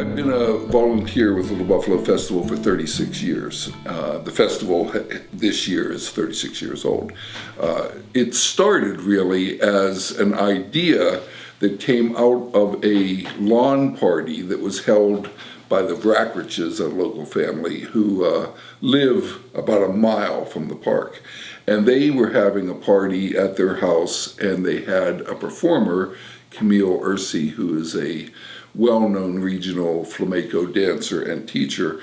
I've been a volunteer with Little Buffalo Festival for 36 years. The festival this year is 36 years old. It started really as an idea that came out of a lawn party that was held by the Brackraches, a local family who live about a mile from the park. And they were having a party at their house, and they had a performer, Camille Ursi, who is a well-known regional flamenco dancer and teacher,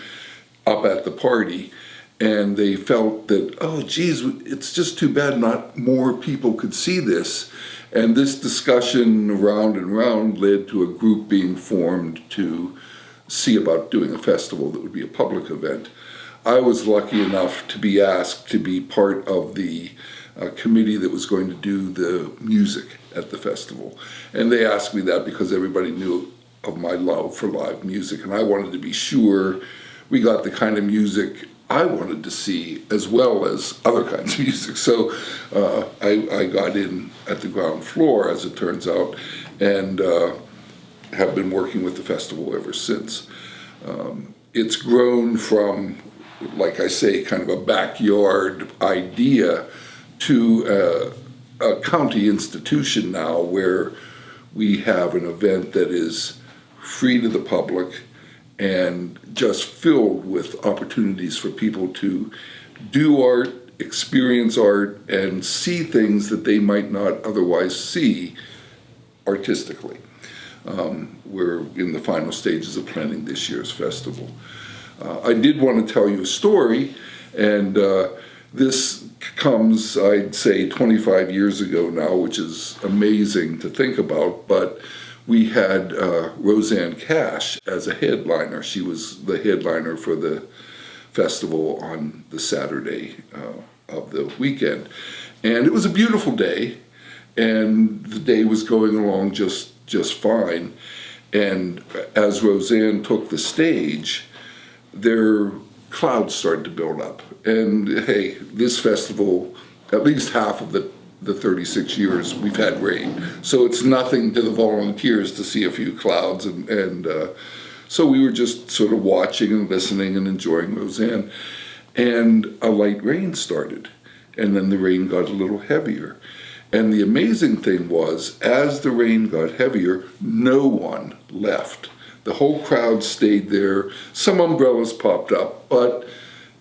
up at the party. And they felt that, oh geez, it's just too bad not more people could see this. And this discussion round and round led to a group being formed to see about doing a festival that would be a public event. I was lucky enough to be asked to be part of the committee that was going to do the music at the festival. And they asked me that because everybody knew of my love for live music, and I wanted to be sure we got the kind of music I wanted to see as well as other kinds of music. So I got in at the ground floor, as it turns out, and have been working with the festival ever since. It's grown from, like I say, kind of a backyard idea to a county institution now, where we have an event that is free to the public and just filled with opportunities for people to do art, experience art, and see things that they might not otherwise see artistically. We're in the final stages of planning this year's festival. I did want to tell you a story, and this comes, I'd say, 25 years ago now, which is amazing to think about, but we had Roseanne Cash as a headliner. She was the headliner for the festival on the Saturday of the weekend. And it was a beautiful day, and the day was going along just fine. And as Roseanne took the stage, their clouds started to build up. And hey, this festival, at least half of the 36 years, we've had rain. So it's nothing to the volunteers to see a few clouds. And so we were just sort of watching and listening and enjoying Roseanne. And a light rain started. And then the rain got a little heavier. And the amazing thing was, as the rain got heavier, no one left. The whole crowd stayed there. Some umbrellas popped up, but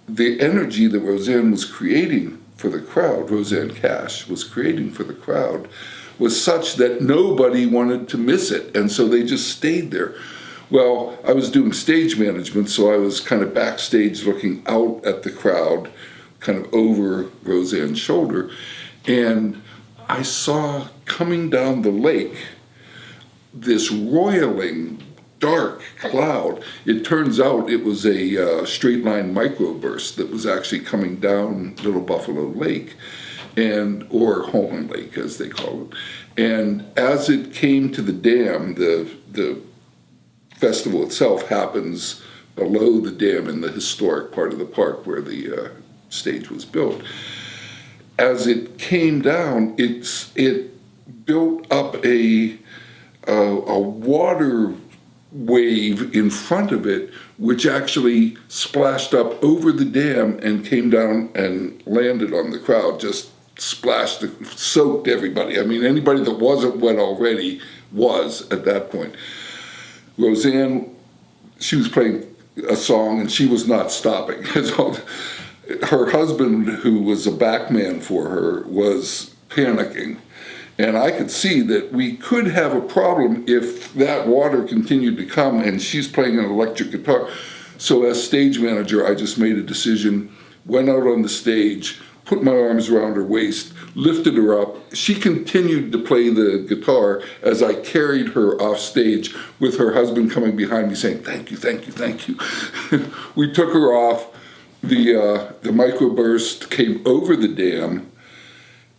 the energy that Roseanne was creating for the crowd, Roseanne Cash was creating for the crowd, was such that nobody wanted to miss it, and so they just stayed there. Well, I was doing stage management, so I was kind of backstage looking out at the crowd, kind of over Roseanne's shoulder, and I saw coming down the lake this roiling dark cloud. It turns out it was a straight line microburst that was actually coming down Little Buffalo Lake, or Holman Lake as they call it. And as it came to the dam, the festival itself happens below the dam in the historic part of the park where the stage was built. As it came down, it built up a water wave in front of it, which actually splashed up over the dam and came down and landed on the crowd, just splashed, soaked everybody. I mean, anybody that wasn't wet already was at that point. Roseanne, she was playing a song and she was not stopping. Her husband, who was a backman for her, was panicking. And I could see that we could have a problem if that water continued to come, and she's playing an electric guitar. So as stage manager, I just made a decision, went out on the stage, put my arms around her waist, lifted her up. She continued to play the guitar as I carried her off stage, with her husband coming behind me saying, "Thank you, thank you, thank you." We took her off. The microburst came over the dam.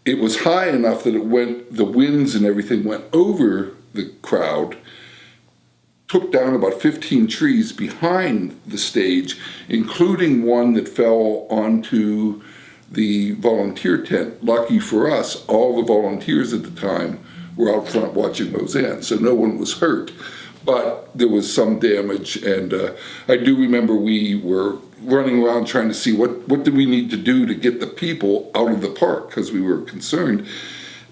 It was high enough that the winds and everything went over the crowd, took down about 15 trees behind the stage, including one that fell onto the volunteer tent. Lucky for us, all the volunteers at the time were out front watching Roseanne, so no one was hurt. but there was some damage, and I do remember we were running around trying to see what did we need to do to get the people out of the park, because we were concerned.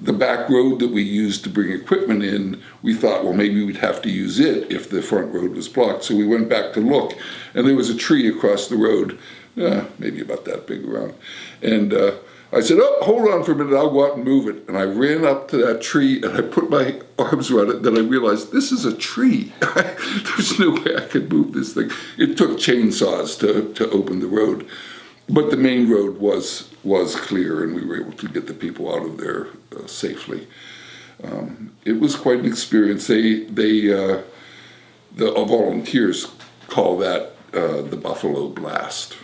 The back road that we used to bring equipment in, we thought, well, maybe we'd have to use it if the front road was blocked. So we went back to look, and there was a tree across the road, maybe about that big around. And I said, oh, hold on for a minute, I'll go out and move it. And I ran up to that tree, and I put my arms around it. Then I realized, this is a tree. There's no way I could move this thing. It took chainsaws to open the road. But the main road was clear, and we were able to get the people out of there safely. It was quite an experience. The volunteers call that the Buffalo Blast.